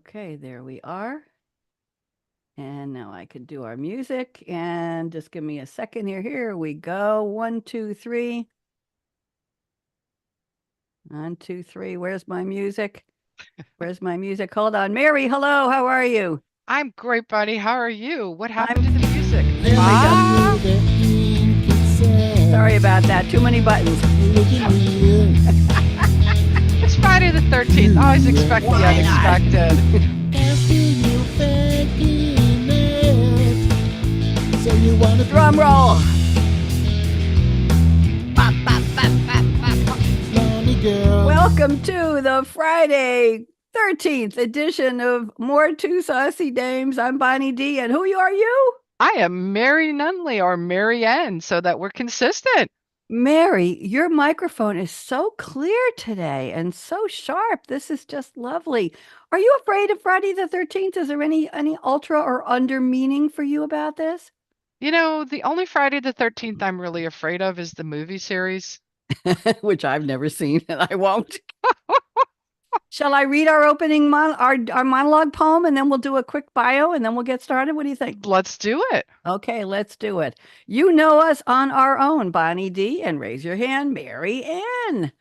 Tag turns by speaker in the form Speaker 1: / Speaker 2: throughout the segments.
Speaker 1: Okay, there we are. And now I can do our music and just give me a second here. Here we go. 1, 2, 3. 1, 2, 3. Where's my music? Where's my music? Hold on. Mary, hello. How are you?
Speaker 2: I'm great, buddy. How are you? What happened
Speaker 1: I'm
Speaker 2: to the music?
Speaker 1: there we go.
Speaker 2: Ah,
Speaker 1: Sorry about that. Too many buttons.
Speaker 2: it's Friday the 13th. Always expect the
Speaker 1: Why not?
Speaker 2: unexpected.
Speaker 1: Drum roll. Welcome to the Friday 13th edition of More Two Saucy Dames. I'm Bonnie D. And who are you?
Speaker 2: I am Mary Nunley or Mary Ann, so that we're consistent.
Speaker 1: Mary, your microphone is so clear today and so sharp. This is just lovely. Are you afraid of Friday the 13th? Is there any ultra or under meaning for you about this?
Speaker 2: The only Friday the 13th I'm really afraid of is the movie series.
Speaker 1: Which I've never seen and I won't. Shall I read our opening our monologue poem and then we'll do a quick bio and then we'll get started? What do you think?
Speaker 2: Let's do it.
Speaker 1: Okay, let's do it. You know us on our own, Bonnie D, and raise your hand, Mary Ann.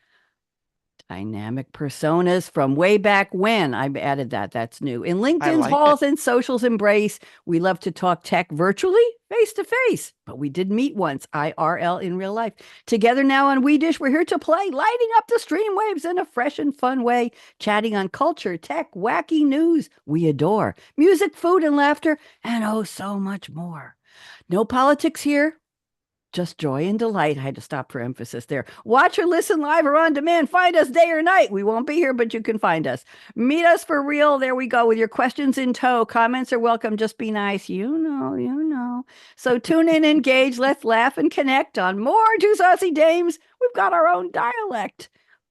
Speaker 1: Dynamic personas from way back when. I've added that. That's new. In
Speaker 2: I
Speaker 1: LinkedIn's
Speaker 2: like it.
Speaker 1: halls and socials embrace, we love to talk tech virtually, face to face. But we did meet once, IRL in real life. Together now on We Dish, we're here to play, lighting up the stream waves in a fresh and fun way, chatting on culture, tech, wacky news we adore, music, food, and laughter, and oh, so much more. No politics here, just joy and delight. I had to stop for emphasis there. Watch or listen live or on demand. Find us day or night. We won't be here, but you can find us. Meet us for real. There we go. With your questions in tow. Comments are welcome. Just be nice. You know, you know. So tune in, engage. Let's laugh and connect on More Two Saucy Dames. We've got our own dialect.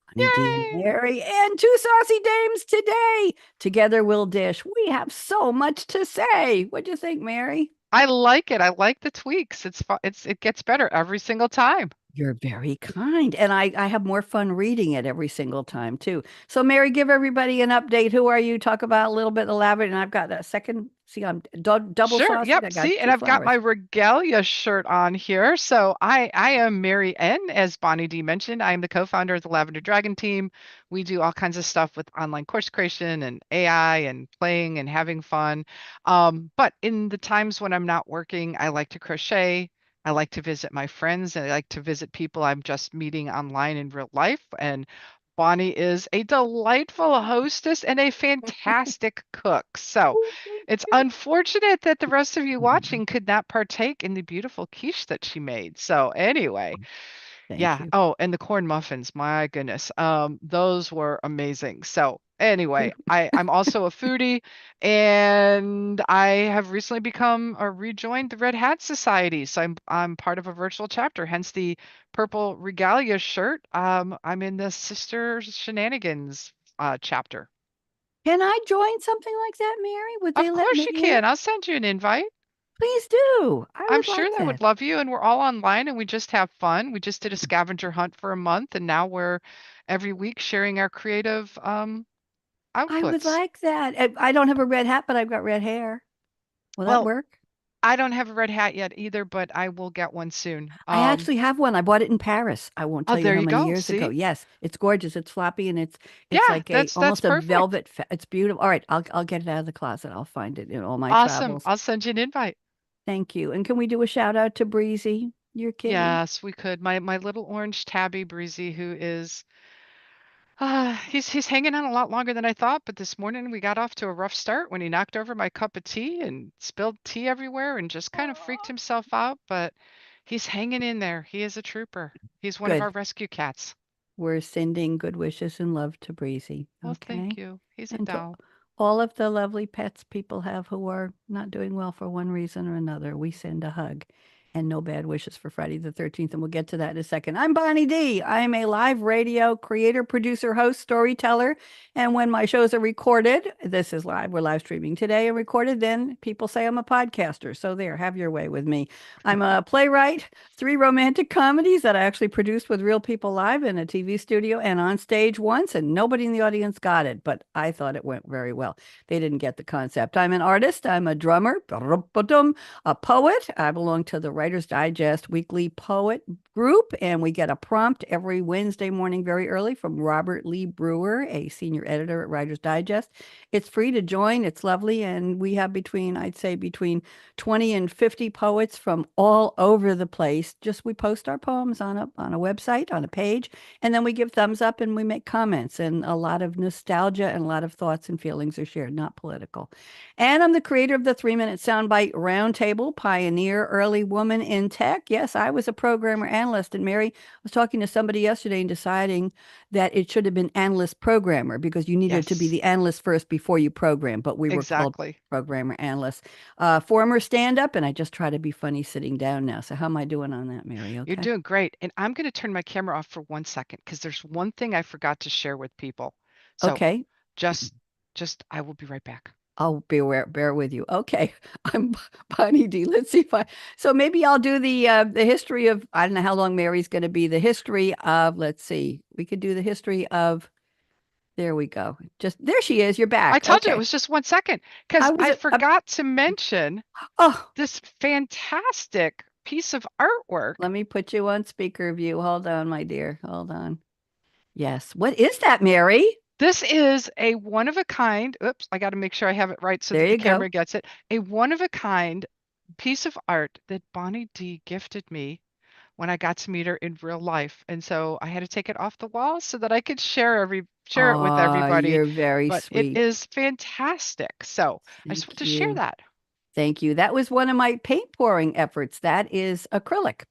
Speaker 1: Honey D and
Speaker 2: Yay!
Speaker 1: Mary and Two Saucy Dames today. Together we'll dish. We have so much to say. What'd you think, Mary?
Speaker 2: I like it. I like the tweaks. It gets better every single time.
Speaker 1: You're very kind. And I have more fun reading it every single time, too. So, Mary, give everybody an update. Who are you? Talk about a little bit elaborate. And I've got a second. See, I'm double
Speaker 2: Sure.
Speaker 1: sauced. I
Speaker 2: Yep.
Speaker 1: got
Speaker 2: See, and
Speaker 1: two
Speaker 2: I've got my
Speaker 1: flowers.
Speaker 2: regalia shirt on here. So I am Mary N, as Bonnie D mentioned. I am the co-founder of the Lavender Dragon team. We do all kinds of stuff with online course creation and AI and playing and having fun. But in the times when I'm not working, I like to crochet. I like to visit my friends and I like to visit people I'm just meeting online in real life. And Bonnie is a delightful hostess and a fantastic cook. So
Speaker 1: Oh, thank
Speaker 2: it's
Speaker 1: you.
Speaker 2: unfortunate that the rest of you watching could not partake in the beautiful quiche that she made. So anyway,
Speaker 1: Thank
Speaker 2: yeah.
Speaker 1: you.
Speaker 2: Oh, and the corn muffins, my goodness. Those were amazing. So anyway, I'm also a foodie and I have recently become or rejoined the Red Hat Society. So I'm part of a virtual chapter, hence the purple regalia shirt. I'm in the Sisters Shenanigans chapter.
Speaker 1: Can I join something like that, Mary? Would they
Speaker 2: Of
Speaker 1: let
Speaker 2: course
Speaker 1: me
Speaker 2: you
Speaker 1: in?
Speaker 2: can. I'll send you an invite.
Speaker 1: Please do. I
Speaker 2: I'm
Speaker 1: would
Speaker 2: sure
Speaker 1: like
Speaker 2: they would
Speaker 1: that.
Speaker 2: love you, and we're all online and we just have fun. We just did a scavenger hunt for a month, and now we're every week sharing our creative
Speaker 1: I would
Speaker 2: outputs.
Speaker 1: like that. I don't have a red hat, but I've got red hair. Will that
Speaker 2: Well,
Speaker 1: work?
Speaker 2: I don't have a red hat yet either, but I will get one soon.
Speaker 1: I actually have one. I bought it in Paris. I won't
Speaker 2: Oh,
Speaker 1: tell you
Speaker 2: there
Speaker 1: how
Speaker 2: you
Speaker 1: many
Speaker 2: go.
Speaker 1: years ago.
Speaker 2: See?
Speaker 1: Yes, it's gorgeous. It's floppy and it's
Speaker 2: Yeah,
Speaker 1: like a
Speaker 2: that's
Speaker 1: almost a
Speaker 2: perfect.
Speaker 1: velvet. It's beautiful. All right, I'll get it out of the closet. I'll find it in all my
Speaker 2: Awesome.
Speaker 1: travels.
Speaker 2: I'll send you an invite.
Speaker 1: Thank you. And can we do a shout out to Breezy, your kitty?
Speaker 2: Yes, we could. My little orange tabby Breezy, who is he's hanging on a lot longer than I thought, but this morning we got off to a rough start when he knocked over my cup of tea and spilled tea everywhere and just kind of freaked himself out, but he's hanging in there. He is a trooper. He's one of our
Speaker 1: Good.
Speaker 2: rescue cats.
Speaker 1: We're sending good wishes and love to Breezy.
Speaker 2: Oh, thank
Speaker 1: Okay.
Speaker 2: you. He's a
Speaker 1: And to
Speaker 2: doll.
Speaker 1: all of the lovely pets people have who are not doing well for one reason or another, we send a hug. and no bad wishes for Friday the 13th. And we'll get to that in a second. I'm Bonnie D. I'm a live radio creator, producer, host, storyteller. And when my shows are recorded, this is live, we're live streaming today and recorded, then people say I'm a podcaster. So there, have your way with me. I'm a playwright, 3 romantic comedies that I actually produced with real people live in a TV studio and on stage once, and nobody in the audience got it, but I thought it went very well. They didn't get the concept. I'm an artist. I'm a drummer, a poet. I belong to the Writer's Digest weekly poet group, and we get a prompt every Wednesday morning very early from Robert Lee Brewer, a senior editor at Writer's Digest. It's free to join. It's lovely, and we have I'd say between 20 and 50 poets from all over the place. Just we post our poems on a website, on a page, and then we give thumbs up and we make comments, and a lot of nostalgia and a lot of thoughts and feelings are shared, not political. And I'm the creator of the 3-minute soundbite roundtable, pioneer early woman in tech. Yes, I was a programmer analyst. And Mary was talking to somebody yesterday and deciding that it should have been analyst programmer because you needed to be
Speaker 2: Yes,
Speaker 1: the analyst first before you program. But we were called
Speaker 2: exactly.
Speaker 1: programmer analysts. Former stand up, and I just try to be funny sitting down now. So, how am I doing on that, Mary?
Speaker 2: You're
Speaker 1: Okay.
Speaker 2: doing great. And I'm going to turn my camera off for 1 second because there's one thing I forgot to share with people. So
Speaker 1: Okay.
Speaker 2: just, I will be right back.
Speaker 1: I'll bear with you. Okay, I'm Bonnie D. Let's see if I. So maybe I'll do the history of. I don't know how long Mary's going to be. The history of. Let's see. We could do the history of. There we go. Just there she is. You're
Speaker 2: I
Speaker 1: back.
Speaker 2: told you it
Speaker 1: Okay.
Speaker 2: was just 1 second
Speaker 1: I
Speaker 2: because
Speaker 1: was
Speaker 2: I
Speaker 1: a
Speaker 2: forgot to mention
Speaker 1: oh.
Speaker 2: this fantastic piece of artwork.
Speaker 1: Let me put you on speaker view. Hold on, my dear. Hold on. Yes. What is that, Mary?
Speaker 2: This is a one of a kind. Oops, I got to make sure I have it right so
Speaker 1: There
Speaker 2: that the
Speaker 1: you go.
Speaker 2: camera gets it. A one of a kind piece of art that Bonnie D gifted me when I got to meet her in real life. And so I had to take it off the wall so that I could share it with
Speaker 1: Oh,
Speaker 2: everybody.
Speaker 1: you're very
Speaker 2: But it
Speaker 1: sweet.
Speaker 2: is fantastic. So I just want
Speaker 1: Thank
Speaker 2: to share
Speaker 1: you.
Speaker 2: that.
Speaker 1: Thank you. That was one of my paint pouring efforts. That is acrylic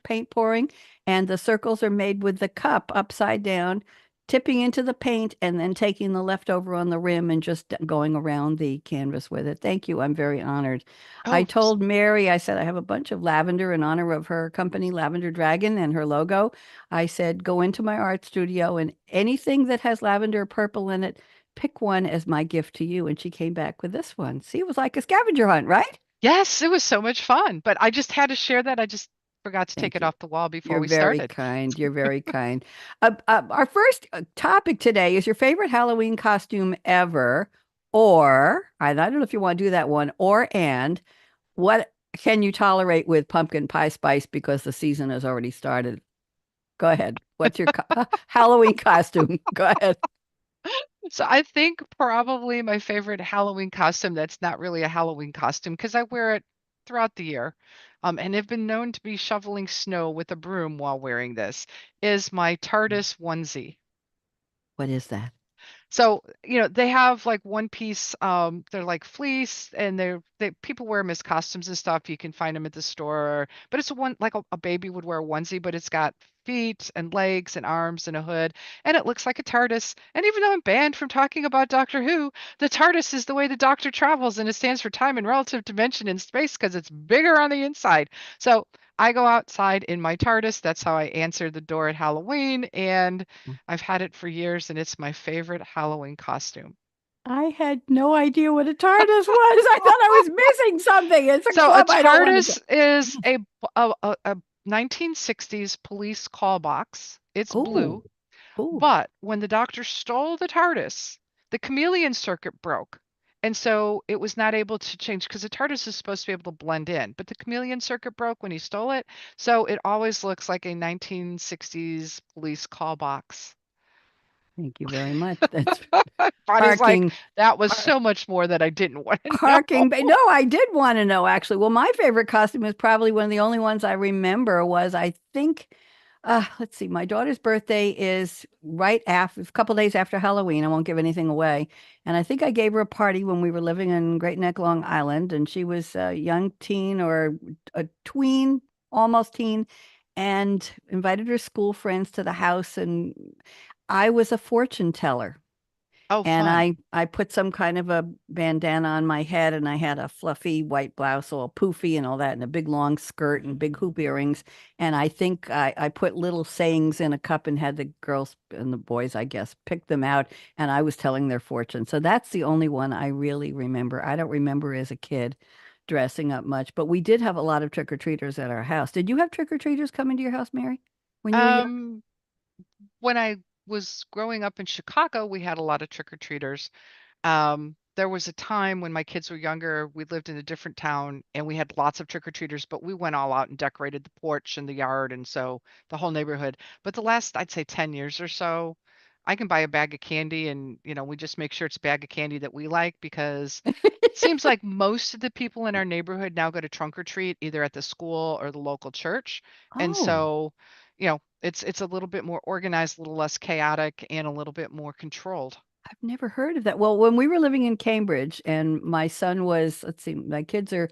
Speaker 1: paint pouring. And the circles are made with the cup upside down, tipping into the paint, and then taking the leftover on the rim and just going around the canvas with it. Thank you. I'm very honored. I
Speaker 2: Oh,
Speaker 1: told Mary, I said, I have a bunch of lavender in honor of her company, Lavender Dragon, and her logo. I said, go into my art studio and anything that has lavender or purple in it, pick one as my gift to you. And she came back with this one. See, it was like a scavenger hunt, right?
Speaker 2: yes, it was so much fun. But I just had to share that. I just forgot to take
Speaker 1: Thank
Speaker 2: it
Speaker 1: you.
Speaker 2: off the wall before
Speaker 1: You're
Speaker 2: we
Speaker 1: very
Speaker 2: started.
Speaker 1: kind. You're very kind. Our first topic today is your favorite Halloween costume ever, or I don't know if you want to do that one, or and what can you tolerate with pumpkin pie spice because the season has already started? Go ahead. What's your Halloween costume? Go ahead.
Speaker 2: So I think probably my favorite Halloween costume that's not really a Halloween costume because I wear it throughout the year, and have been known to be shoveling snow with a broom while wearing this, is my TARDIS onesie.
Speaker 1: What is that?
Speaker 2: So, they have like one piece, they're like fleece and they people wear them as costumes and stuff. You can find them at the store, but it's one like a baby would wear a onesie, but it's got feet and legs and arms and a hood, and it looks like a TARDIS. And even though I'm banned from talking about Doctor Who, the TARDIS is the way the Doctor travels, and it stands for time and relative dimension in space because it's bigger on the inside. So I go outside in my TARDIS. That's how I answer the door at Halloween, and I've had it for years, and it's my favorite Halloween costume.
Speaker 1: I had no idea what a TARDIS was. I thought I was missing something. It's a
Speaker 2: So a
Speaker 1: club I don't want to
Speaker 2: TARDIS is a 1960s police call box. It's
Speaker 1: Oh,
Speaker 2: blue,
Speaker 1: oh,
Speaker 2: but when the doctor stole the TARDIS, the chameleon circuit broke. And so it was not able to change because the TARDIS is supposed to be able to blend in, but the chameleon circuit broke when he stole it. So it always looks like a 1960s police call box.
Speaker 1: thank you very much. That's
Speaker 2: Bonnie's like,
Speaker 1: harking,
Speaker 2: that was
Speaker 1: har-
Speaker 2: so much more that I didn't want to know.
Speaker 1: harking. No, I did want to know actually. Well, my favorite costume is probably one of the only ones I remember was I think, let's see, my daughter's birthday is right after, a couple days after Halloween. I won't give anything away. And I think I gave her a party when we were living in Great Neck, Long Island, and she was a young teen or a tween, almost teen, and invited her school friends to the house. And I was a fortune teller.
Speaker 2: Oh,
Speaker 1: And
Speaker 2: fun.
Speaker 1: I put some kind of a bandana on my head, and I had a fluffy white blouse, all poofy and all that, and a big long skirt and big hoop earrings. And I think I put little sayings in a cup and had the girls and the boys, I guess, pick them out. And I was telling their fortune. So that's the only one I really remember. I don't remember as a kid dressing up much, but we did have a lot of trick-or-treaters at our house. Did you have trick-or-treaters come into your house, Mary, when you were young?
Speaker 2: Um, when I was growing up in Chicago, we had a lot of trick-or-treaters. There was a time when my kids were younger, we lived in a different town and we had lots of trick-or-treaters, but we went all out and decorated the porch and the yard and so the whole neighborhood. But the last, I'd say 10 years or so, I can buy a bag of candy and, we just make sure it's a bag of candy that we like because it seems like most of the people in our neighborhood now go to trunk or treat either at the school or the local church. And
Speaker 1: Oh.
Speaker 2: so, it's a little bit more organized, a little less chaotic and a little bit more controlled.
Speaker 1: I've never heard of that. Well, when we were living in Cambridge and my son was, let's see, my kids are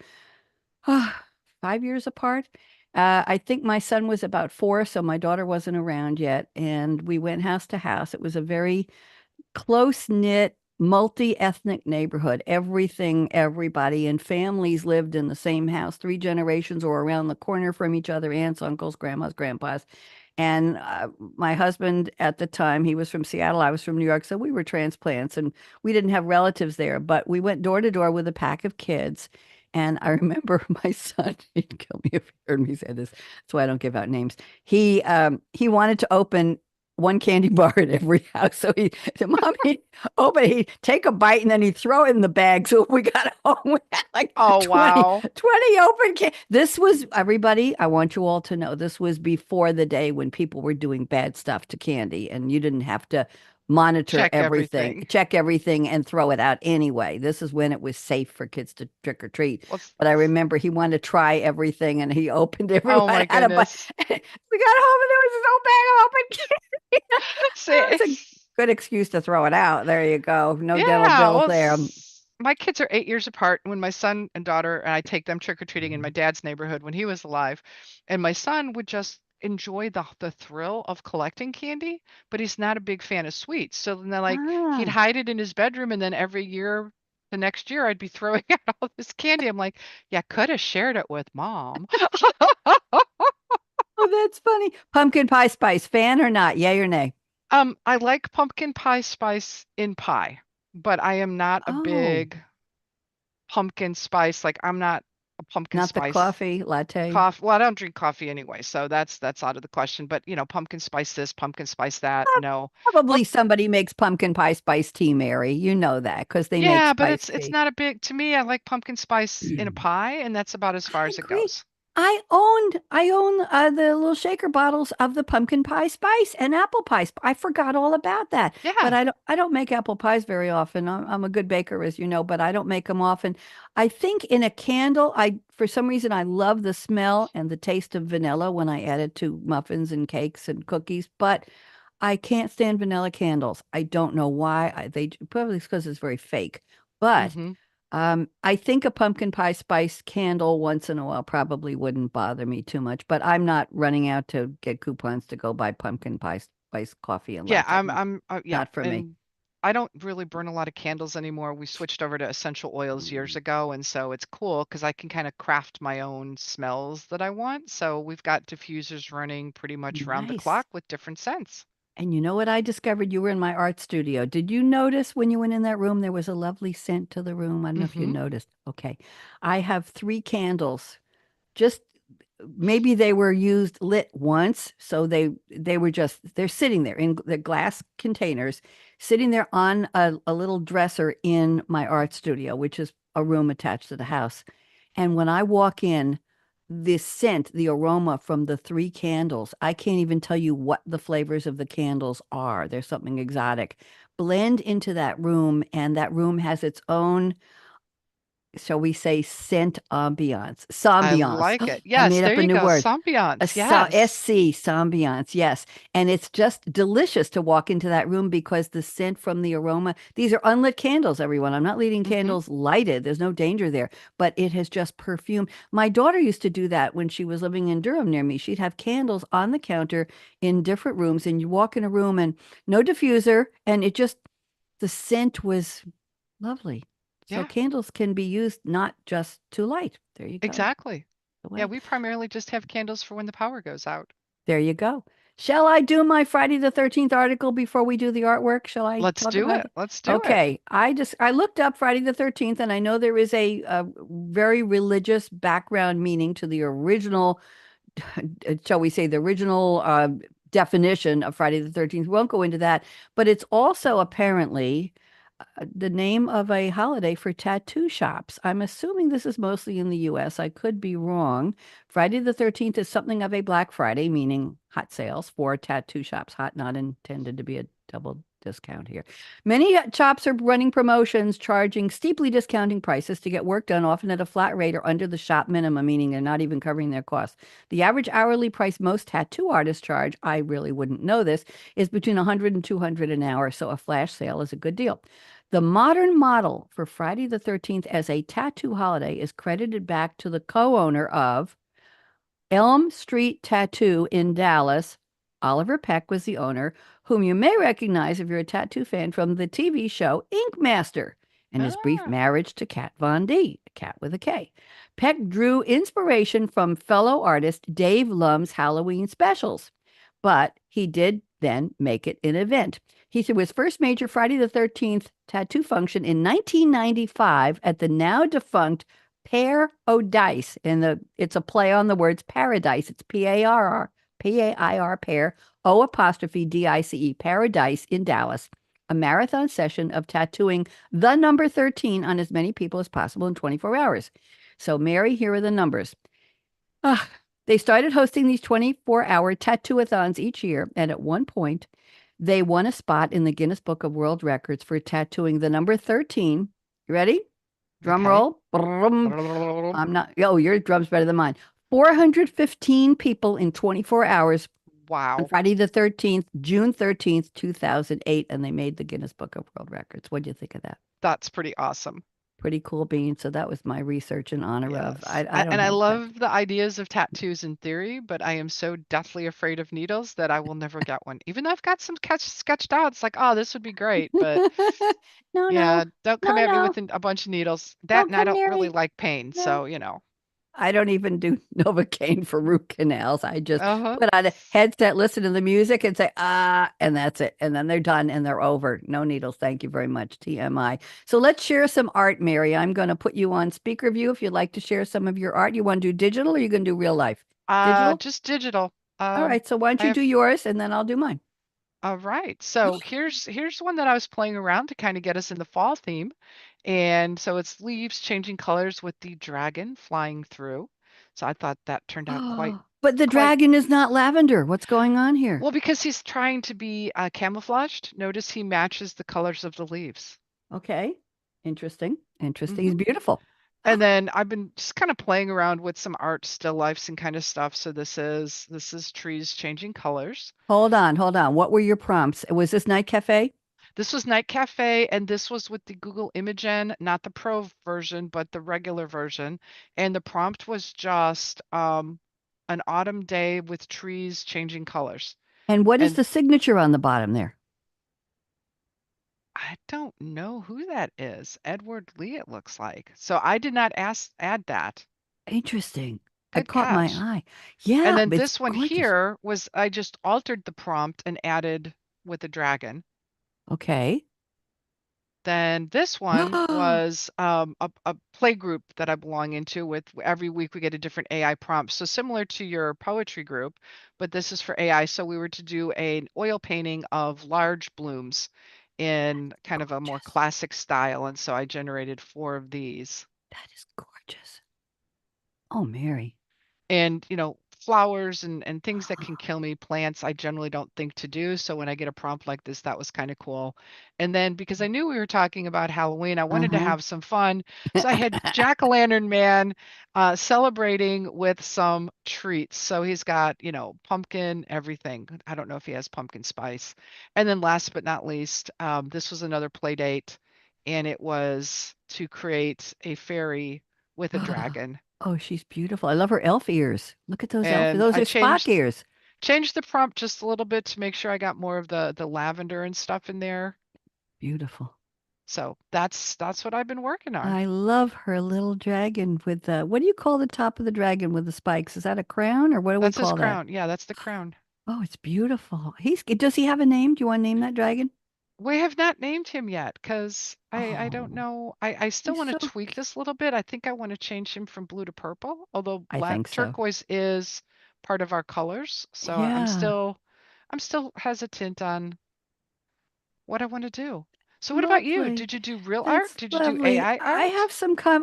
Speaker 1: 5 years apart. I think my son was about 4, so my daughter wasn't around yet. And we went house to house. It was a very close-knit, multi-ethnic neighborhood. Everything, everybody, and families lived in the same house, 3 generations or around the corner from each other, aunts, uncles, grandmas, grandpas. And my husband at the time, he was from Seattle, I was from New York, so we were transplants and we didn't have relatives there, but we went door to door with a pack of kids. And I remember my son, he'd kill me if he heard me say this. That's why I don't give out names. He wanted to open one candy bar at every house. So he said, Mom, he'd open, he'd take a bite and then he'd throw it in the bag. So we got home, we had like
Speaker 2: Oh,
Speaker 1: 20,
Speaker 2: wow.
Speaker 1: 20 open can. This was, everybody, I want you all to know, this was before the day when people were doing bad stuff to candy and you didn't have to monitor
Speaker 2: Check
Speaker 1: everything,
Speaker 2: everything.
Speaker 1: check everything and throw it out anyway. This is when it was safe for kids to trick or treat.
Speaker 2: Let's,
Speaker 1: But I remember he wanted to try everything and he opened everyone
Speaker 2: oh my
Speaker 1: had a bite.
Speaker 2: goodness.
Speaker 1: We got home and there was no bag of open candy.
Speaker 2: See,
Speaker 1: That's a good excuse to throw it out. There you go. No dental
Speaker 2: yeah,
Speaker 1: bills
Speaker 2: well,
Speaker 1: there.
Speaker 2: my kids are 8 years apart. When my son and daughter and I take them trick-or-treating in my dad's neighborhood when he was alive, and my son would just enjoy the thrill of collecting candy, but he's not a big fan of sweets. So then they're like he'd
Speaker 1: Ah,
Speaker 2: hide it in his bedroom, and then every year, the next year, I'd be throwing out all this candy. I'm like, yeah, could have shared it with mom.
Speaker 1: oh, that's funny. Pumpkin pie spice, fan or not? Yay or nay?
Speaker 2: I like pumpkin pie spice in pie, but I am not a
Speaker 1: Oh,
Speaker 2: big pumpkin spice. Like I'm not a pumpkin
Speaker 1: not the
Speaker 2: spice
Speaker 1: coffee latte.
Speaker 2: coffee. Well, I don't drink coffee anyway, so that's out of the question. But pumpkin spice this, pumpkin spice that. No. But
Speaker 1: Probably somebody makes pumpkin pie spice tea, Mary. You know that because they make
Speaker 2: yeah, but
Speaker 1: spice
Speaker 2: it's
Speaker 1: tea.
Speaker 2: not a big to me. I like pumpkin spice in a pie, and that's about as far
Speaker 1: I
Speaker 2: as it
Speaker 1: agree.
Speaker 2: goes.
Speaker 1: I own the little shaker bottles of the pumpkin pie spice and apple pie. I forgot all about that. But
Speaker 2: Yeah.
Speaker 1: I don't make apple pies very often. I'm a good baker, as you know, but I don't make them often. I think in a candle, I for some reason I love the smell and the taste of vanilla when I add it to muffins and cakes and cookies, but I can't stand vanilla candles. I don't know why. They probably because it's very fake. But
Speaker 2: Mm-hmm.
Speaker 1: I think a pumpkin pie spice candle once in a while probably wouldn't bother me too much, but I'm not running out to get coupons to go buy pumpkin pie spice coffee and
Speaker 2: Yeah,
Speaker 1: latte.
Speaker 2: yeah,
Speaker 1: Not for me.
Speaker 2: and I don't really burn a lot of candles anymore. We switched over to essential oils years ago, and so it's cool because I can kind of craft my own smells that I want. So we've got diffusers running pretty much round the
Speaker 1: Nice.
Speaker 2: clock with different scents.
Speaker 1: And you know what I discovered? You were in my art studio. Did you notice when you went in that room, there was a lovely scent to the room? I don't know if you
Speaker 2: Mm-hmm.
Speaker 1: noticed. Okay. I have 3 candles just maybe they were used lit once, so they were just they're sitting there in the glass containers, sitting there on a little dresser in my art studio, which is a room attached to the house. And when I walk in, the scent, the aroma from the 3 candles, I can't even tell you what the flavors of the candles are. There's something exotic. Blend into that room, and that room has its own, shall we say, scent ambiance,
Speaker 2: I
Speaker 1: sambiance.
Speaker 2: like it.
Speaker 1: I
Speaker 2: Yes,
Speaker 1: made
Speaker 2: there
Speaker 1: up a
Speaker 2: you
Speaker 1: new
Speaker 2: go.
Speaker 1: word.
Speaker 2: Sambiance. Yes.
Speaker 1: SC, sambiance, yes. And it's just delicious to walk into that room because the scent from the aroma, these are unlit candles, everyone. I'm not leaving
Speaker 2: Mm-hmm.
Speaker 1: candles lighted. There's no danger there, but it has just perfume. My daughter used to do that when she was living in Durham near me. She'd have candles on the counter in different rooms, and you walk in a room and no diffuser, and it just The scent was lovely. So
Speaker 2: Yeah,
Speaker 1: candles can be used not just to light. There you go.
Speaker 2: exactly.
Speaker 1: The
Speaker 2: Yeah,
Speaker 1: way.
Speaker 2: we primarily just have candles for when the power goes out.
Speaker 1: There you go. Shall I do my Friday the 13th article before we do the artwork? Shall I
Speaker 2: Let's
Speaker 1: talk
Speaker 2: do
Speaker 1: about
Speaker 2: it.
Speaker 1: it?
Speaker 2: Let's do it.
Speaker 1: Okay. I looked up Friday the 13th and I know there is a very religious background meaning to the original, shall we say, the original definition of Friday the 13th. We won't go into that, but it's also apparently the name of a holiday for tattoo shops. I'm assuming this is mostly in the US. I could be wrong. Friday the 13th is something of a Black Friday, meaning hot sales for tattoo shops. Hot, not intended to be a double discount here. Many shops are running promotions, charging steeply discounting prices to get work done, often at a flat rate or under the shop minimum, meaning they're not even covering their costs. The average hourly price most tattoo artists charge, I really wouldn't know this, is between 100 and 200 an hour, so a flash sale is a good deal. The modern model for Friday the 13th as a tattoo holiday is credited back to the co-owner of Elm Street Tattoo in Dallas. Oliver Peck was the owner, whom you may recognize if you're a tattoo fan from the TV show Ink Master and his brief
Speaker 2: Ah,
Speaker 1: marriage to Kat Von D, a cat with a K. Peck drew inspiration from fellow artist Dave Lum's Halloween specials, but he did then make it an event. He threw his first major Friday the 13th tattoo function in 1995 at the now defunct Paradise. It's a play on the words paradise. It's Pair, pair, O apostrophe DICE, Paradise in Dallas. A marathon session of tattooing the number 13 on as many people as possible in 24 hours. So, Mary, here are the numbers. Ah, they started hosting these 24-hour tattoo-a-thons each year, and at one point, they won a spot in the Guinness Book of World Records for tattooing the number 13. You ready? Drum
Speaker 2: okay.
Speaker 1: roll. Brum. I'm not, oh, your drum's better than mine. 415 people in 24 hours on
Speaker 2: Wow.
Speaker 1: Friday the 13th, June 13th, 2008, and they made the Guinness Book of World Records. What do you think of that?
Speaker 2: That's pretty awesome.
Speaker 1: Pretty cool bean. So that was my research in honor of.
Speaker 2: Yes.
Speaker 1: I don't
Speaker 2: And I
Speaker 1: have that.
Speaker 2: love the ideas of tattoos in theory, but I am so deathly afraid of needles that I will never get one. Even though I've got some sketched out, it's like, oh, this would be great. But
Speaker 1: No, no,
Speaker 2: yeah, don't come
Speaker 1: no,
Speaker 2: at me
Speaker 1: no.
Speaker 2: with a bunch of needles. That
Speaker 1: Don't
Speaker 2: and I
Speaker 1: come
Speaker 2: don't
Speaker 1: near
Speaker 2: really
Speaker 1: me.
Speaker 2: like pain.
Speaker 1: No.
Speaker 2: So.
Speaker 1: I don't even do Novocaine for root canals. I just
Speaker 2: Uh-huh.
Speaker 1: put on a headset, listen to the music, and say, and that's it. And then they're done and they're over. No needles. Thank you very much. TMI. So let's share some art, Mary. I'm going to put you on speaker view if you'd like to share some of your art. You want to do digital or you going to do real life? Digital?
Speaker 2: Just digital.
Speaker 1: All right. So why don't
Speaker 2: I
Speaker 1: you
Speaker 2: have
Speaker 1: do yours and then I'll do mine?
Speaker 2: All right. So here's one that I was playing around to kind of get us in the fall theme. And so it's leaves changing colors with the dragon flying through. So I thought that turned out quite
Speaker 1: Oh, but the
Speaker 2: quite
Speaker 1: dragon is not lavender. What's going on here?
Speaker 2: well because he's trying to be camouflaged. Notice he matches the colors of the leaves.
Speaker 1: Okay. Interesting. Interesting. He's
Speaker 2: hmm
Speaker 1: beautiful.
Speaker 2: And then I've been just kind of playing around with some art, still lifes and kind of stuff. So this is trees changing colors.
Speaker 1: Hold on, hold on. What were your prompts? Was this Night Cafe?
Speaker 2: This was Night Cafe, and this was with the Google Imagen, not the Pro version, but the regular version. And the prompt was just an autumn day with trees changing colors.
Speaker 1: And what is
Speaker 2: And
Speaker 1: the signature on the bottom there?
Speaker 2: I don't know who that is. Edward Lee, it looks like. So I did not add that.
Speaker 1: Interesting. It
Speaker 2: Good
Speaker 1: caught my
Speaker 2: catch.
Speaker 1: eye.
Speaker 2: And
Speaker 1: Yeah,
Speaker 2: then
Speaker 1: it's
Speaker 2: this one
Speaker 1: gorgeous.
Speaker 2: here was I just altered the prompt and added with a dragon.
Speaker 1: Okay.
Speaker 2: Then this one was a play group that I belong into with every week we get a different AI prompt. So similar to your poetry group, but this is for AI. So we were to do an oil painting of large blooms in kind of a more
Speaker 1: Gorgeous.
Speaker 2: classic style. And so I generated four of these.
Speaker 1: That is gorgeous. Oh, Mary.
Speaker 2: And flowers and things that can kill me, plants I generally don't think to do, so when I get a prompt like this, that was kind of cool. And then because I knew we were talking about Halloween, I wanted to
Speaker 1: Uh-huh.
Speaker 2: have some fun, so I had jack-o'-lantern man celebrating with some treats. So he's got pumpkin, everything. I don't know if he has pumpkin spice. And then last but not least, this was another play date, and it was to create a fairy with a dragon.
Speaker 1: Oh, she's beautiful. I love her elf ears. Look at those elf.
Speaker 2: And
Speaker 1: Those
Speaker 2: I
Speaker 1: are Spock
Speaker 2: changed
Speaker 1: ears.
Speaker 2: changed the prompt just a little bit to make sure I got more of the lavender and stuff in there.
Speaker 1: Beautiful.
Speaker 2: So that's what I've been working on.
Speaker 1: I love her little dragon with the, what do you call the top of the dragon with the spikes? Is that a crown or what do we
Speaker 2: That's his
Speaker 1: call that?
Speaker 2: crown. Yeah, that's the crown.
Speaker 1: Oh, it's beautiful. Does he have a name? Do you want to name that dragon?
Speaker 2: We have not named him yet because I don't
Speaker 1: Oh,
Speaker 2: know. I still
Speaker 1: he's
Speaker 2: want to
Speaker 1: so
Speaker 2: tweak
Speaker 1: cute.
Speaker 2: this a little bit. I think I want to change him from blue to purple, although
Speaker 1: I think so.
Speaker 2: turquoise is part of our colors. So
Speaker 1: Yeah.
Speaker 2: I'm still hesitant on what I want to do. So what about you?
Speaker 1: Lovely.
Speaker 2: Did you do real art?
Speaker 1: That's
Speaker 2: Did you do
Speaker 1: lovely.
Speaker 2: AI art?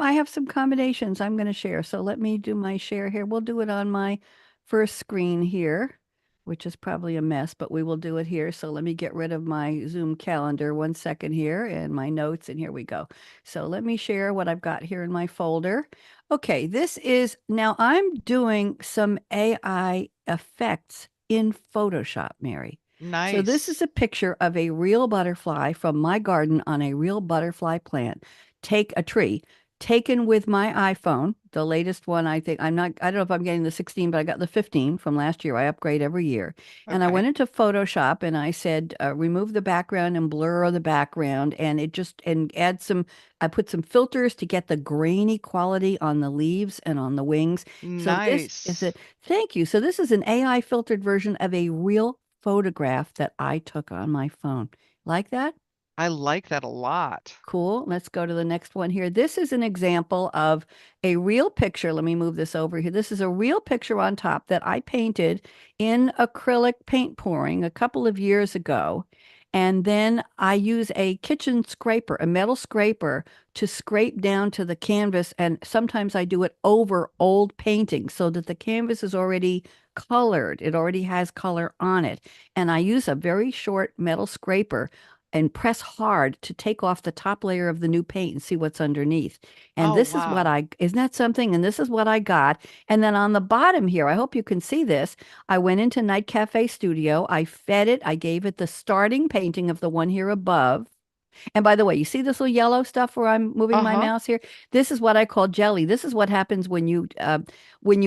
Speaker 1: I have some combinations I'm going to share. So let me do my share here. We'll do it on my first screen here, which is probably a mess, but we will do it here. So let me get rid of my Zoom calendar 1 second here and my notes, and here we go. So let me share what I've got here in my folder. Okay, this is now I'm doing some AI effects in Photoshop, Mary. So this is
Speaker 2: Nice.
Speaker 1: a picture of a real butterfly from my garden on a real butterfly plant. Take a tree taken with my iPhone, the latest one. I think I don't know if I'm getting the 16, but I got the 15 from last year. I upgrade every year. And I
Speaker 2: Okay.
Speaker 1: went into Photoshop and I said, remove the background and blur the background. And and add some, I put some filters to get the grainy quality on the leaves and on the wings. So this is
Speaker 2: Nice.
Speaker 1: a, thank you. So this is an AI filtered version of a real photograph that I took on my phone. Like that?
Speaker 2: I like that a lot.
Speaker 1: Cool. Let's go to the next one here. This is an example of a real picture. Let me move this over here. This is a real picture on top that I painted in acrylic paint pouring a couple of years ago. And then I use a kitchen scraper, a metal scraper, to scrape down to the canvas. And sometimes I do it over old paintings so that the canvas is already colored. It already has color on it. And I use a very short metal scraper and press hard to take off the top layer of the new paint and see what's underneath. And
Speaker 2: Oh,
Speaker 1: this is what
Speaker 2: wow.
Speaker 1: isn't that something? And this is what I got. And then on the bottom here, I hope you can see this. I went into Night Cafe Studio. I fed it. I gave it the starting painting of the one here above. And by the way, you see this little yellow stuff where I'm moving my
Speaker 2: Uh-huh.
Speaker 1: mouse here? This is what I call jelly. This is what happens when you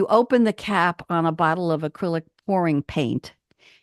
Speaker 1: open the cap on a bottle of acrylic pouring paint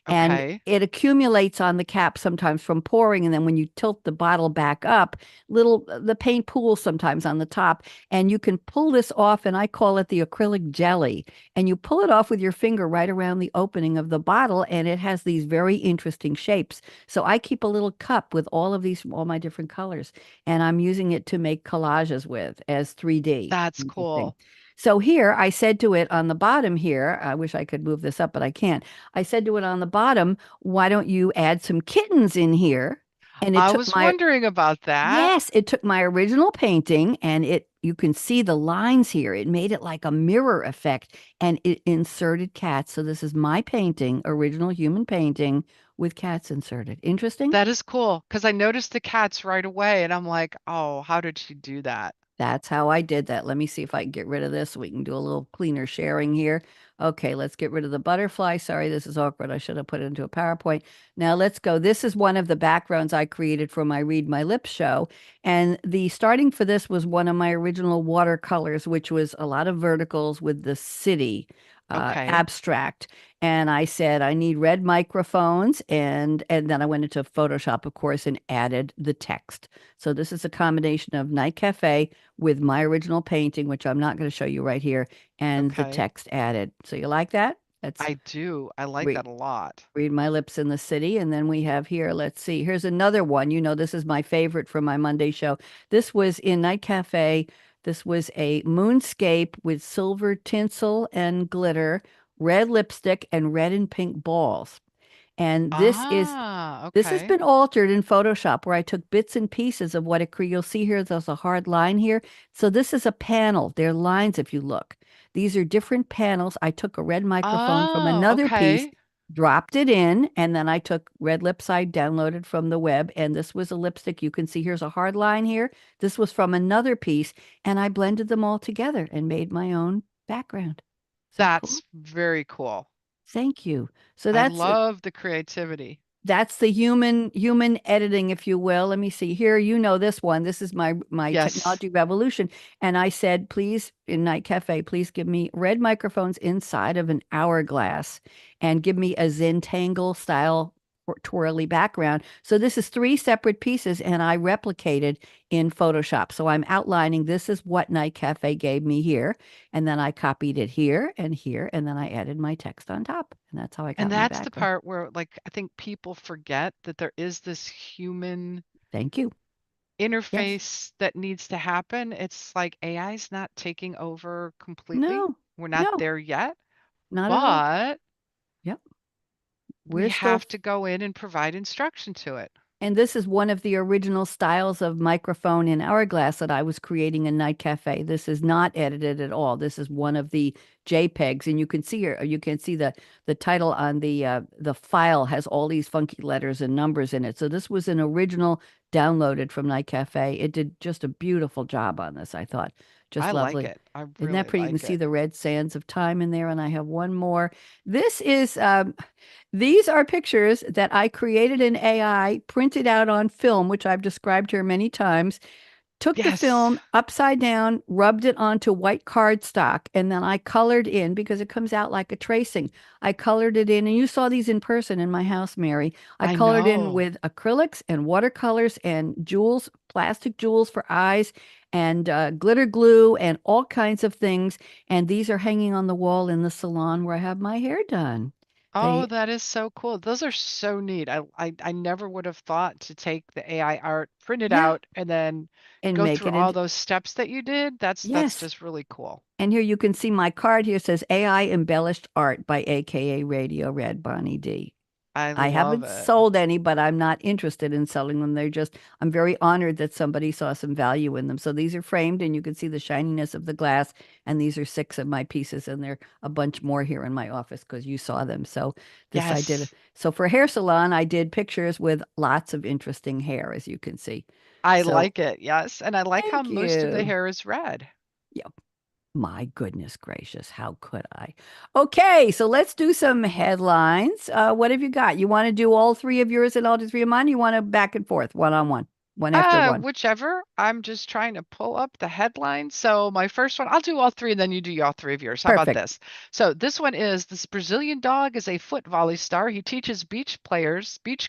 Speaker 1: and
Speaker 2: Okay.
Speaker 1: it accumulates on the cap sometimes from pouring, and then when you tilt the bottle back up, the paint pools sometimes on the top, and you can pull this off, and I call it the acrylic jelly. And you pull it off with your finger right around the opening of the bottle, and it has these very interesting shapes. So I keep a little cup with all my different colors, and I'm using it to make collages with as 3D.
Speaker 2: That's
Speaker 1: Interesting.
Speaker 2: cool.
Speaker 1: So here I said to it on the bottom here, I wish I could move this up, but I can't. I said to it on the bottom, why don't you add some kittens in here? And it
Speaker 2: I
Speaker 1: took
Speaker 2: was
Speaker 1: my,
Speaker 2: wondering about that.
Speaker 1: yes, it took my original painting and you can see the lines here. It made it like a mirror effect and it inserted cats. So this is my painting, original human painting with cats inserted. Interesting?
Speaker 2: That is cool because I noticed the cats right away and I'm like, oh, how did she do that?
Speaker 1: That's how I did that. Let me see if I can get rid of this so we can do a little cleaner sharing here. Okay, let's get rid of the butterfly. Sorry, this is awkward. I should have put it into a PowerPoint. Now let's go. This is one of the backgrounds I created for my Read My Lips show. And the starting for this was one of my original watercolors, which was a lot of verticals with the city
Speaker 2: Okay.
Speaker 1: abstract. And I said, I need red microphones. And then I went into Photoshop, of course, and added the text. So this is a combination of Night Cafe with my original painting, which I'm not going to show you right here, and the
Speaker 2: Okay.
Speaker 1: text added. So you like that? That's
Speaker 2: I do. I like
Speaker 1: read,
Speaker 2: that a lot.
Speaker 1: read my lips in the city. And then we have here, let's see, here's another one. You know, this is my favorite for my Monday show. This was in Night Cafe. This was a moonscape with silver tinsel and glitter, red lipstick, and red and pink balls. And
Speaker 2: Ah,
Speaker 1: this has
Speaker 2: okay.
Speaker 1: been altered in Photoshop where I took bits and pieces of what it created. You'll see here there's a hard line here. So this is a panel. There are lines if you look. These are different panels. I took a red microphone from
Speaker 2: Oh,
Speaker 1: another piece,
Speaker 2: okay.
Speaker 1: dropped it in, and then I took red lips I downloaded from the web. And this was a lipstick. You can see here's a hard line here. This was from another piece. And I blended them all together and made my own background. Is that cool?
Speaker 2: That's very cool.
Speaker 1: Thank you. So
Speaker 2: I love the creativity.
Speaker 1: that's the human editing, if you will. Let me see here. You know this one. This is my
Speaker 2: Yes.
Speaker 1: technology revolution. And I said, please, in Night Cafe, please give me red microphones inside of an hourglass and give me a Zentangle style twirly background. So this is three separate pieces, and I replicated in Photoshop. So I'm outlining this is what Night Cafe gave me here, and then I copied it here, and then I added my text on top, and that's how I
Speaker 2: And
Speaker 1: got my
Speaker 2: that's the
Speaker 1: background.
Speaker 2: part where, like, I think people forget that there is this human
Speaker 1: Thank you. Yes.
Speaker 2: interface that needs to happen. It's like AI is not taking over completely.
Speaker 1: No,
Speaker 2: We're not
Speaker 1: no,
Speaker 2: there yet,
Speaker 1: not at all.
Speaker 2: but
Speaker 1: Yep.
Speaker 2: we
Speaker 1: We're still
Speaker 2: have to go in and provide instruction to it.
Speaker 1: And this is one of the original styles of microphone in Hourglass that I was creating in Night Cafe. This is not edited at all. This is one of the JPEGs, and you can see here, you can see the title on the file has all these funky letters and numbers in it. So this was an original downloaded from Night Cafe. It did just a beautiful job on this, I thought.
Speaker 2: I
Speaker 1: Just
Speaker 2: like
Speaker 1: lovely.
Speaker 2: it. I
Speaker 1: Isn't that
Speaker 2: really
Speaker 1: pretty? You can
Speaker 2: like
Speaker 1: see
Speaker 2: it.
Speaker 1: the red sands of time in there, and I have one more. This is these are pictures that I created in AI, printed out on film, which I've described here many times, took the
Speaker 2: Yes,
Speaker 1: film upside down, rubbed it onto white cardstock, and then I colored in because it comes out like a tracing. I colored it in, and you saw these in person in my house, Mary. I
Speaker 2: I
Speaker 1: colored in
Speaker 2: know.
Speaker 1: with acrylics and watercolors and jewels, plastic jewels for eyes, and glitter glue and all kinds of things. And these are hanging on the wall in the salon where I have my hair done.
Speaker 2: Oh,
Speaker 1: They
Speaker 2: that is so cool. Those are so neat. I never would have thought to take the AI art, print it
Speaker 1: Yeah,
Speaker 2: out, and then
Speaker 1: and
Speaker 2: go
Speaker 1: make
Speaker 2: through
Speaker 1: it
Speaker 2: all
Speaker 1: into
Speaker 2: those steps that you did. That's
Speaker 1: yes.
Speaker 2: just really cool.
Speaker 1: And here you can see my card here says AI embellished art by akaRadioRed Bonnie D.
Speaker 2: I
Speaker 1: I
Speaker 2: love
Speaker 1: haven't
Speaker 2: it.
Speaker 1: sold any, but I'm not interested in selling them. I'm very honored that somebody saw some value in them. So these are framed and you can see the shininess of the glass. And these are six of my pieces, and there are a bunch more here in my office because you saw them. So this I did.
Speaker 2: Yes,
Speaker 1: So for hair salon, I did pictures with lots of interesting hair, as you can see.
Speaker 2: I
Speaker 1: So
Speaker 2: like it. Yes, and I like how
Speaker 1: thank
Speaker 2: most of the
Speaker 1: you.
Speaker 2: hair is red.
Speaker 1: Yeah. My goodness gracious, how could I? Okay, so let's do some headlines. What have you got? You want to do all three of yours and I'll do three of mine? You want to back and forth, one on one, one after one?
Speaker 2: Whichever. I'm just trying to pull up the headline. So my first one, I'll do all three and then you do all three of yours. How about
Speaker 1: Perfect.
Speaker 2: this? So this one is this Brazilian dog is a foot volley star. He teaches beach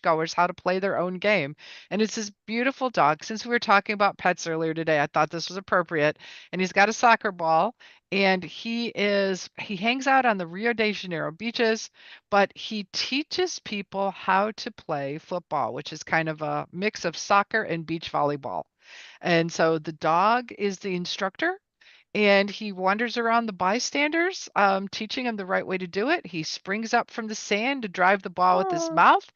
Speaker 2: goers how to play their own game. And it's this beautiful dog. Since we were talking about pets earlier today, I thought this was appropriate. And he's got a soccer ball and he hangs out on the Rio de Janeiro beaches, but he teaches people how to play football, which is kind of a mix of soccer and beach volleyball. And so the dog is the instructor and he wanders around the bystanders, teaching them the right way to do it. He springs up from the sand to drive the ball with his
Speaker 1: Oh,
Speaker 2: mouth,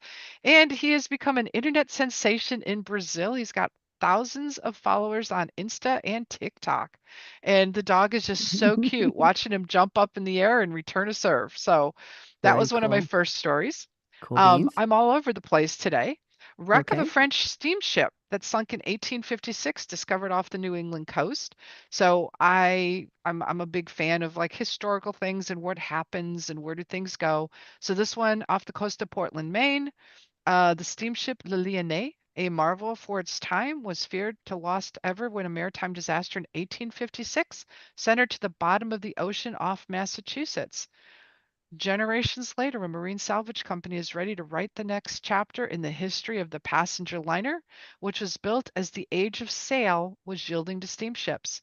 Speaker 2: and he has become an internet sensation in Brazil. He's got thousands of followers on Insta and TikTok. And the dog is just so cute, watching him jump up in the air and return a serve. So that
Speaker 1: very
Speaker 2: was one of my
Speaker 1: cool.
Speaker 2: first stories.
Speaker 1: Cool beans.
Speaker 2: I'm all over the place today. Wreck of a
Speaker 1: Okay.
Speaker 2: French steamship that sunk in 1856, discovered off the New England coast. So I'm a big fan of like historical things and what happens and where do things go. So this one off the coast of Portland, Maine, the steamship Le Lyonnais, a marvel for its time, was feared to lost ever when a maritime disaster in 1856 sent her to the bottom of the ocean off Massachusetts. Generations later, a marine salvage company is ready to write the next chapter in the history of the passenger liner, which was built as the age of sail was yielding to steamships.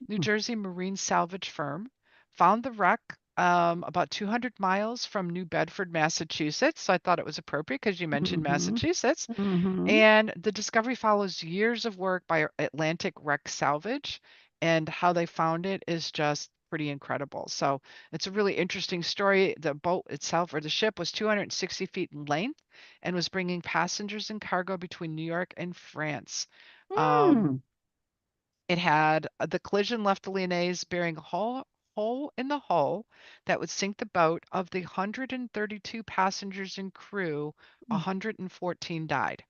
Speaker 2: New
Speaker 1: Hmm.
Speaker 2: Jersey marine salvage firm found the wreck about 200 miles from New Bedford, Massachusetts. So I thought it was appropriate because you mentioned
Speaker 1: Mm-hmm.
Speaker 2: Massachusetts.
Speaker 1: Mm-hmm.
Speaker 2: And the discovery follows years of work by Atlantic Wreck Salvage, and how they found it is just pretty incredible. So it's a really interesting story. The boat itself, or the ship, was 260 feet in length and was bringing passengers and cargo between New York and France. Um,
Speaker 1: Mm.
Speaker 2: it had the collision left the Lyonnaise bearing a hole in the hull that would sink the boat. Of the 132 passengers and crew,
Speaker 1: Oh,
Speaker 2: 114 died.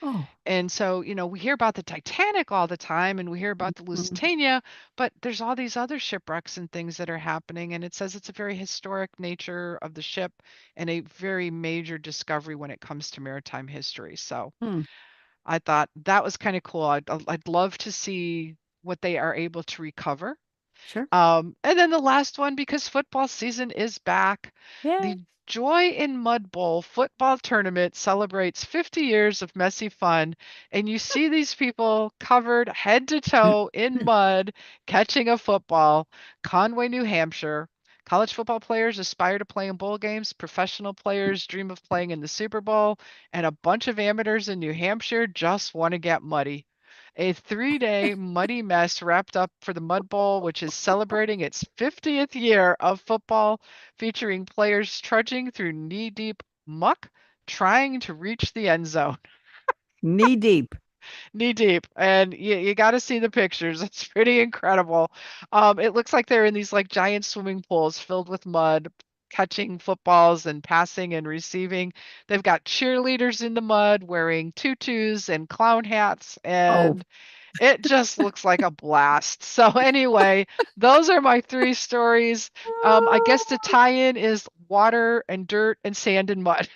Speaker 1: oh.
Speaker 2: And so, we hear about the Titanic all the time and we hear about the
Speaker 1: Mhm.
Speaker 2: Lusitania, but there's all these other shipwrecks and things that are happening. And it says it's a very historic nature of the ship and a very major discovery when it comes to maritime history. So
Speaker 1: Hmm.
Speaker 2: I thought that was kind of cool. I'd love to see what they are able to recover.
Speaker 1: Sure.
Speaker 2: And then the last one, because football season is back, the
Speaker 1: Yes.
Speaker 2: Joy in Mud Bowl football tournament celebrates 50 years of messy fun. And you see these people covered head to toe in mud catching a football. Conway, New Hampshire. College football players aspire to play in bowl games. Professional players dream of playing in the Super Bowl. And a bunch of amateurs in New Hampshire just want to get muddy. A 3-day muddy mess wrapped up for the Mud Bowl, which is celebrating its 50th year of football, featuring players trudging through knee-deep muck, trying to reach the end zone.
Speaker 1: Knee deep.
Speaker 2: Knee deep, and you got to see the pictures. It's pretty incredible. It looks like they're in these like giant swimming pools filled with mud, catching footballs and passing and receiving. They've got cheerleaders in the mud wearing tutus and clown hats,
Speaker 1: Oh,
Speaker 2: and it just looks like a blast. So anyway, those are my three stories. I guess the tie-in is water and dirt and sand and mud.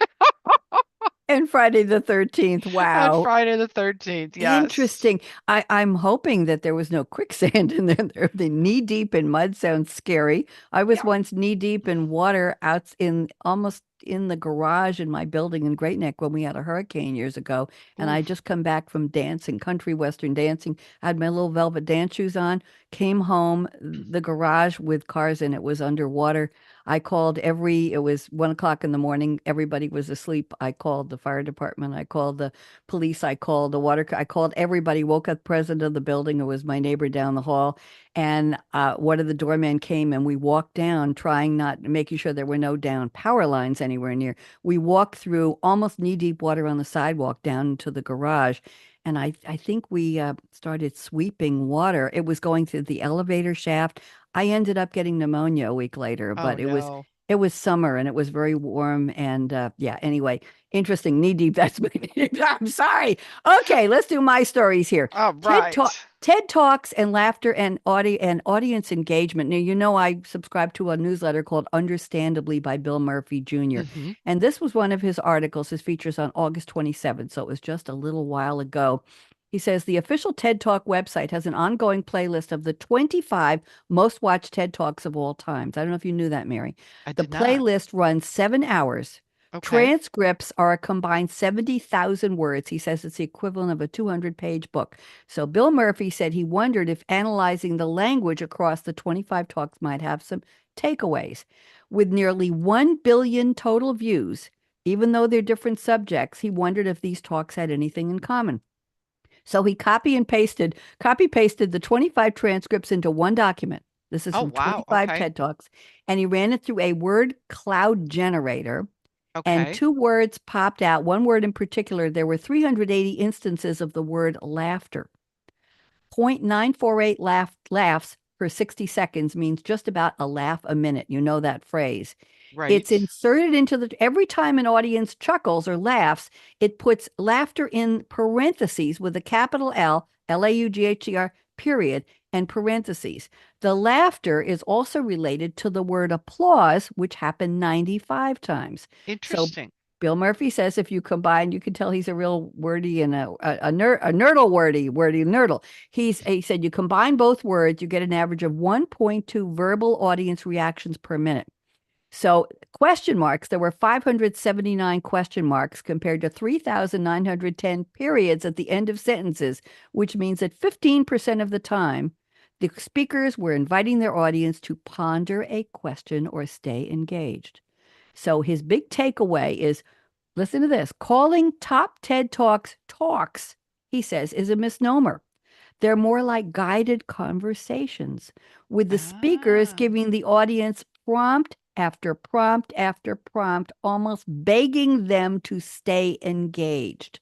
Speaker 1: and Friday the 13th.
Speaker 2: On
Speaker 1: Wow.
Speaker 2: Friday the 13th, yes.
Speaker 1: Interesting. I'm hoping that there was no quicksand in there. The knee deep in mud sounds scary. I was
Speaker 2: Yeah.
Speaker 1: once knee deep in water out in almost in the garage in my building in Great Neck when we had a hurricane years ago. And I
Speaker 2: Oof.
Speaker 1: just come back from dancing, country western dancing. I had my little velvet dance shoes on, came home, the garage with cars in it was underwater. I called it was 1 o'clock in the morning. Everybody was asleep. I called the fire department. I called the police. I called the I called everybody, woke up the president of the building, who was my neighbor down the hall. And one of the doormen came and we walked down, trying not, making sure there were no down power lines anywhere near. We walked through almost knee deep water on the sidewalk down into the garage. And I think we started sweeping water. It was going through the elevator shaft. I ended up getting pneumonia a week later,
Speaker 2: Oh
Speaker 1: but
Speaker 2: no.
Speaker 1: it was summer and it was very warm. And yeah, anyway, interesting. Knee deep. That's my knee deep. I'm sorry. Okay, let's do my stories here.
Speaker 2: All
Speaker 1: TED Talk.
Speaker 2: right.
Speaker 1: TED Talks and laughter and audience engagement. Now, you know, I subscribe to a newsletter called Understandably by Bill Murphy Jr.
Speaker 2: Hmm.
Speaker 1: And this was one of his articles, his features on August 27th. So it was just a little while ago. He says the official TED Talk website has an ongoing playlist of the 25 most watched TED Talks of all times. I don't know if you knew that, Mary.
Speaker 2: I
Speaker 1: The
Speaker 2: did not.
Speaker 1: playlist runs 7 hours.
Speaker 2: Okay.
Speaker 1: Transcripts are a combined 70,000 words. He says it's the equivalent of a 200-page book. So Bill Murphy said he wondered if analyzing the language across the 25 talks might have some takeaways. With nearly 1 billion total views, even though they're different subjects, he wondered if these talks had anything in common. So he copy pasted the 25 transcripts into one document. This is
Speaker 2: Oh
Speaker 1: from
Speaker 2: wow.
Speaker 1: 25
Speaker 2: Okay.
Speaker 1: TED Talks. And he ran it through a word cloud generator. And
Speaker 2: Okay.
Speaker 1: two words popped out. One word in particular, there were 380 instances of the word laughter. 0.948 laughs per 60 seconds means just about a laugh a minute. You know that phrase. It's
Speaker 2: Right.
Speaker 1: inserted into every time an audience chuckles or laughs, it puts laughter in parentheses with a capital L, Laughter, period, and parentheses. The laughter is also related to the word applause, which happened 95 times. So
Speaker 2: Interesting.
Speaker 1: Bill Murphy says if you combine, you can tell he's a real wordy and a nerdle wordy nerdle. He said you combine both words, you get an average of 1.2 verbal audience reactions per minute. So question marks, there were 579 question marks compared to 3,910 periods at the end of sentences, which means that 15% of the time, the speakers were inviting their audience to ponder a question or stay engaged. So his big takeaway is, listen to this, calling top TED Talks talks, he says, is a misnomer. They're more like guided conversations, with the speakers
Speaker 2: Ah,
Speaker 1: giving the audience prompt after prompt after prompt, almost begging them to stay engaged.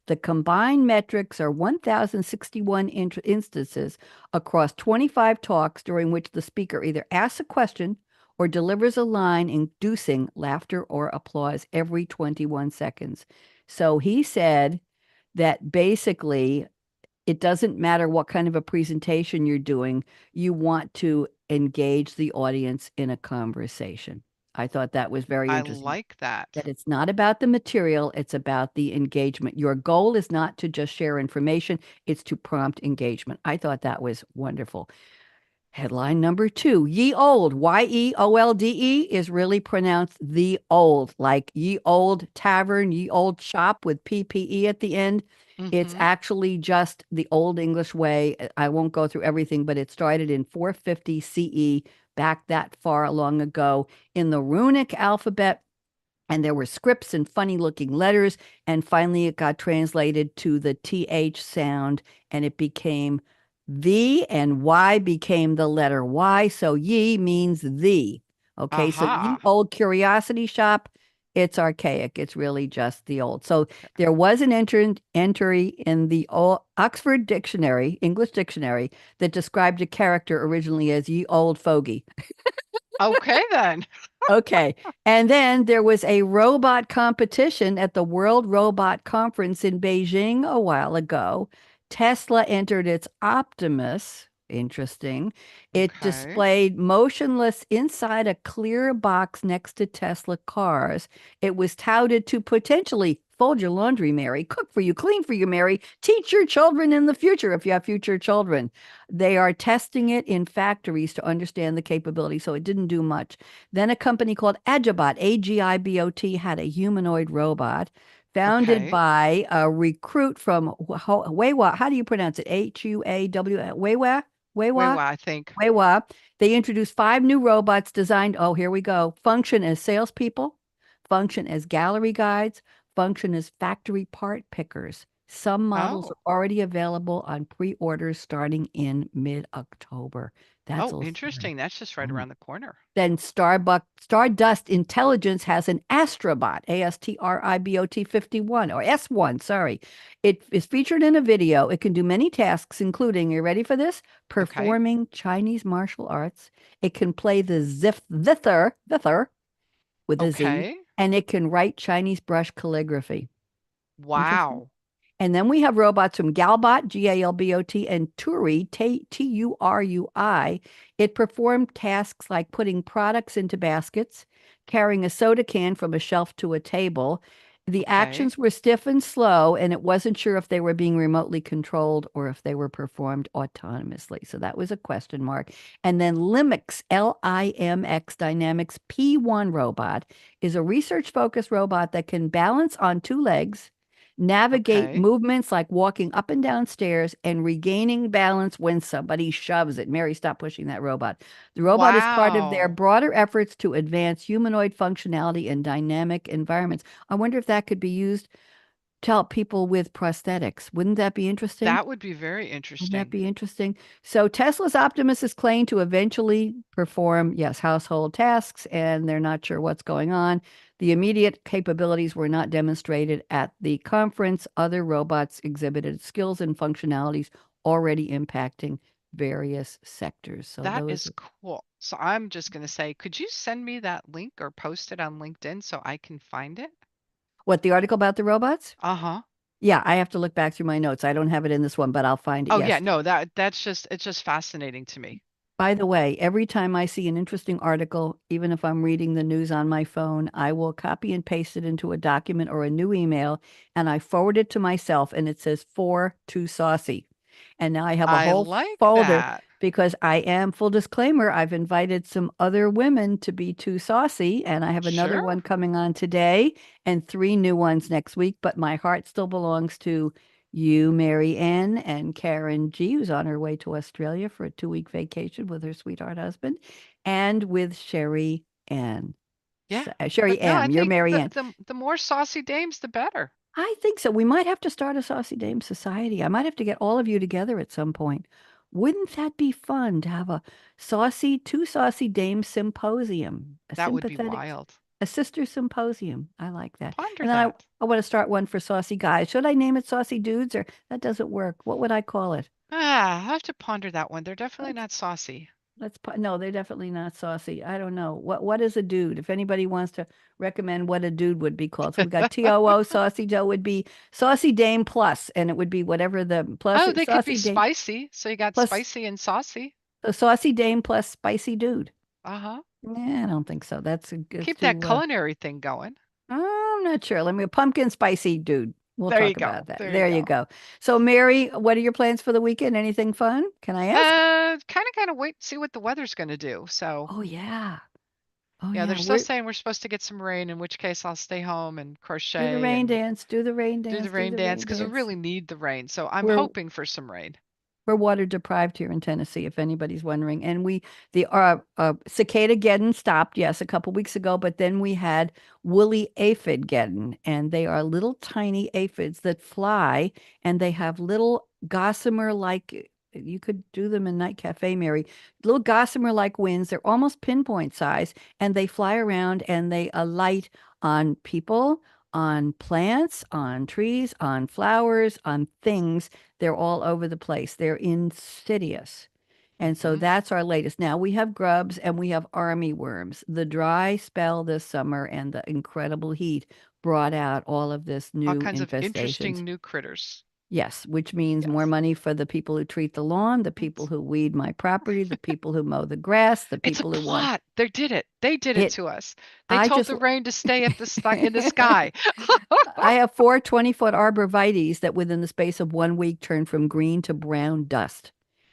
Speaker 1: The combined metrics are 1,061 instances across 25 talks during which the speaker either asks a question or delivers a line inducing laughter or applause every 21 seconds. So he said that basically it doesn't matter what kind of a presentation you're doing, you want to engage the audience in a conversation. I thought that was very
Speaker 2: I
Speaker 1: interesting.
Speaker 2: like that.
Speaker 1: That it's not about the material, it's about the engagement. Your goal is not to just share information, it's to prompt engagement. I thought that was wonderful. Headline number two, ye old, YEOLDE is really pronounced the old, like ye old tavern, ye old shop with PPE at the end. It's
Speaker 2: Mm-hmm.
Speaker 1: actually just the old English way. I won't go through everything, but it started in 450 CE, back that far long ago in the runic alphabet. And there were scripts and funny looking letters. And finally, it got translated to the TH sound and it became the, and Y became the letter Y. So ye means the. Okay. So ye
Speaker 2: Aha.
Speaker 1: old curiosity shop, it's archaic. It's really just the old. So there was an entry in the old Oxford Dictionary, English Dictionary, that described a character originally as ye old fogey.
Speaker 2: Okay then.
Speaker 1: Okay. And then there was a robot competition at the World Robot Conference in Beijing a while ago. Tesla entered its Optimus. Interesting. It
Speaker 2: Okay.
Speaker 1: displayed motionless inside a clear box next to Tesla cars. It was touted to potentially fold your laundry, Mary, cook for you, clean for you, Mary, teach your children in the future if you have future children. They are testing it in factories to understand the capability, so it didn't do much. Then a company called Agibot, AGIBOT, had a humanoid robot founded
Speaker 2: Okay.
Speaker 1: by a recruit from Weiwa. How do you pronounce it? HUAW, Weiwa?
Speaker 2: Wait,
Speaker 1: Weiwa?
Speaker 2: what I think.
Speaker 1: Weiwa. They introduced five new robots designed, oh, here we go, function as salespeople, function as gallery guides, function as factory part pickers. Some models
Speaker 2: Oh.
Speaker 1: are already available on pre-orders starting in mid-October. That's
Speaker 2: Oh,
Speaker 1: all scary.
Speaker 2: interesting. That's just right
Speaker 1: Mm.
Speaker 2: around the corner.
Speaker 1: Then Stardust Intelligence has an Astrobot, ASTRIBOT 51 or S1, sorry. It is featured in a video. It can do many tasks, including, you ready for this?
Speaker 2: Okay.
Speaker 1: Performing Chinese martial arts. It can play the zither with a Z,
Speaker 2: Okay.
Speaker 1: and it can write Chinese brush calligraphy. Interesting.
Speaker 2: Wow.
Speaker 1: And then we have robots from Galbot, GALBOT, and Turi, TURUI. It performed tasks like putting products into baskets, carrying a soda can from a shelf to a table. The
Speaker 2: Okay.
Speaker 1: actions were stiff and slow, and it wasn't sure if they were being remotely controlled or if they were performed autonomously. So that was a question mark. And then Limx, LIMX Dynamics P1 robot is a research focused robot that can balance on two legs, navigate
Speaker 2: Okay.
Speaker 1: movements like walking up and down stairs, and regaining balance when somebody shoves it. Mary, stop pushing that robot. The robot is part of their
Speaker 2: Wow.
Speaker 1: broader efforts to advance humanoid functionality in dynamic environments. I wonder if that could be used to help people with prosthetics. Wouldn't that be interesting?
Speaker 2: That would be very
Speaker 1: Wouldn't that
Speaker 2: interesting.
Speaker 1: be interesting? So Tesla's Optimus is claimed to eventually perform, yes, household tasks, and they're not sure what's going on. The immediate capabilities were not demonstrated at the conference. Other robots exhibited skills and functionalities already impacting various sectors. So
Speaker 2: That
Speaker 1: those,
Speaker 2: is cool. So I'm just going to say, could you send me that link or post it on LinkedIn so I can find it?
Speaker 1: what, the article about the robots?
Speaker 2: Uh-huh.
Speaker 1: Yeah, I have to look back through my notes. I don't have it in this one, but I'll find it.
Speaker 2: Oh yeah,
Speaker 1: Yes.
Speaker 2: no, that's just it's just fascinating to me.
Speaker 1: By the way, every time I see an interesting article, even if I'm reading the news on my phone, I will copy and paste it into a document or a new email and I forward it to myself and it says for to Saucy. And now I have a
Speaker 2: I
Speaker 1: whole
Speaker 2: like
Speaker 1: folder
Speaker 2: that.
Speaker 1: because I am, full disclaimer, I've invited some other women to be too saucy and I have another
Speaker 2: Sure.
Speaker 1: one coming on today and three new ones next week, but my heart still belongs to you, Mary Ann, and Karen G, who's on her way to Australia for a 2-week vacation with her sweetheart husband, and with Sherry Ann.
Speaker 2: Yeah.
Speaker 1: Sherry
Speaker 2: But no, I
Speaker 1: M, you're
Speaker 2: think
Speaker 1: Mary
Speaker 2: the
Speaker 1: Ann.
Speaker 2: the the more saucy dames, the better.
Speaker 1: I think so. We might have to start a Saucy Dame Society. I might have to get all of you together at some point. Wouldn't that be fun to have a two saucy dame symposium,
Speaker 2: That would be wild.
Speaker 1: a sister symposium. I like that.
Speaker 2: Ponder
Speaker 1: And then
Speaker 2: that.
Speaker 1: I want to start one for saucy guys. Should I name it Saucy Dudes or that doesn't work? What would I call it?
Speaker 2: Ah, I have to ponder that one. They're definitely
Speaker 1: Let's
Speaker 2: not saucy.
Speaker 1: no, they're definitely not saucy. I don't know. What is a dude? If anybody wants to recommend what a dude would be called. So we got TOO Saucy Joe would be Saucy Dame Plus, and it would be whatever the plus
Speaker 2: Oh, they could be
Speaker 1: Saucy Dame
Speaker 2: spicy. So you got
Speaker 1: plus
Speaker 2: spicy and saucy.
Speaker 1: so Saucy Dame plus Spicy Dude.
Speaker 2: Uh-huh.
Speaker 1: Yeah, I don't think so. It's
Speaker 2: Keep that
Speaker 1: too
Speaker 2: culinary thing going.
Speaker 1: I'm not sure. Let me pumpkin spicy dude. We'll
Speaker 2: There you
Speaker 1: talk
Speaker 2: go.
Speaker 1: about that.
Speaker 2: There you
Speaker 1: There you
Speaker 2: go.
Speaker 1: go. So Mary, what are your plans for the weekend? Anything fun? Can I ask?
Speaker 2: Kind of kind of wait and see what the weather's going to do. So,
Speaker 1: Oh yeah. Oh
Speaker 2: yeah, they're
Speaker 1: yeah.
Speaker 2: still
Speaker 1: We're
Speaker 2: saying we're supposed to get some rain, in which case I'll stay home and
Speaker 1: do the
Speaker 2: crochet
Speaker 1: rain
Speaker 2: and
Speaker 1: dance, do the rain
Speaker 2: do the
Speaker 1: dance, do
Speaker 2: rain
Speaker 1: the
Speaker 2: dance
Speaker 1: rain
Speaker 2: because we
Speaker 1: dance.
Speaker 2: really need the rain. So I'm
Speaker 1: We're
Speaker 2: hoping for some rain.
Speaker 1: We're water deprived here in Tennessee, if anybody's wondering. And the cicada geddon stopped, yes, a couple weeks ago, but then we had woolly aphid geddon, and they are little tiny aphids that fly, and they have little gossamer like. You could do them in Night Cafe, Mary. Little gossamer like wings. They're almost pinpoint size, and they fly around and they alight on people, on plants, on trees, on flowers, on things. They're all over the place. They're insidious. And so
Speaker 2: Hmm.
Speaker 1: that's our latest. Now we have grubs and we have army worms. The dry spell this summer and the incredible heat brought out all of this
Speaker 2: All
Speaker 1: new
Speaker 2: kinds of
Speaker 1: infestations.
Speaker 2: interesting new critters.
Speaker 1: Yes, which means more
Speaker 2: Yes.
Speaker 1: money for the people who treat the lawn, the people who weed my property, the people who mow the grass, the
Speaker 2: It's a
Speaker 1: people who want
Speaker 2: plot. They did it. They did it
Speaker 1: it.
Speaker 2: to us. They
Speaker 1: I
Speaker 2: told
Speaker 1: just
Speaker 2: the rain to stay at the in the sky.
Speaker 1: I have four 20-foot arborvitaes that within the space of 1 week turn from green to brown dust,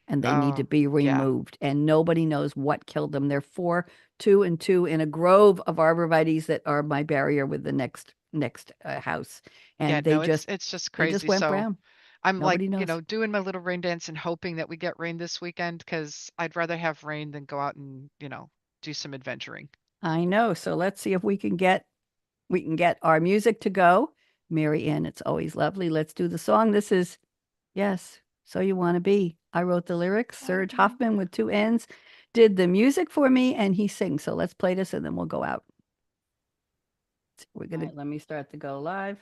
Speaker 1: and they need to
Speaker 2: Oh,
Speaker 1: be
Speaker 2: yeah.
Speaker 1: removed. And nobody knows what killed them. They're four, two and two in a grove of arborvitaes that are my barrier with the next house,
Speaker 2: Yeah,
Speaker 1: and
Speaker 2: no, it's just
Speaker 1: they just
Speaker 2: crazy.
Speaker 1: went
Speaker 2: So
Speaker 1: brown.
Speaker 2: I'm like,
Speaker 1: Nobody knows.
Speaker 2: doing my little rain dance and hoping that we get rain this weekend because I'd rather have rain than go out and, do some adventuring.
Speaker 1: I know. So let's see if we can get our music to go. Mary Ann, it's always lovely. Let's do the song. This is Yes, So You Want to Be. I wrote the lyrics. Serge Hoffman with two N's did the music for me and he sings. So let's play this and then we'll go out. We're going to let me start the go live.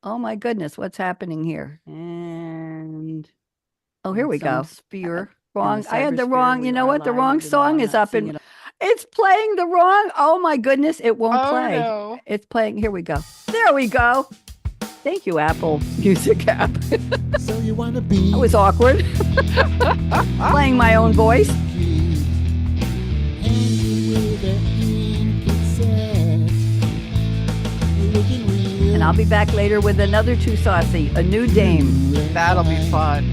Speaker 1: Oh my goodness, what's happening here? And oh, here we go. Sphere. Wrong. I had the wrong, you know what? The wrong song is up and it's playing the wrong. Oh my goodness, it won't
Speaker 2: Oh
Speaker 1: play.
Speaker 2: no.
Speaker 1: It's playing. Here we go. There we go. Thank you, Apple Music app.
Speaker 3: So you wanna be
Speaker 1: That was awkward. Playing my own voice. And I'll be back later with another Too Saucy, a new dame.
Speaker 2: That'll be fun.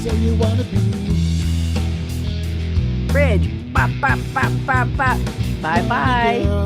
Speaker 3: So you wanna be
Speaker 1: Bridge. Bop, bop, bop, bop, bop. Bye bye.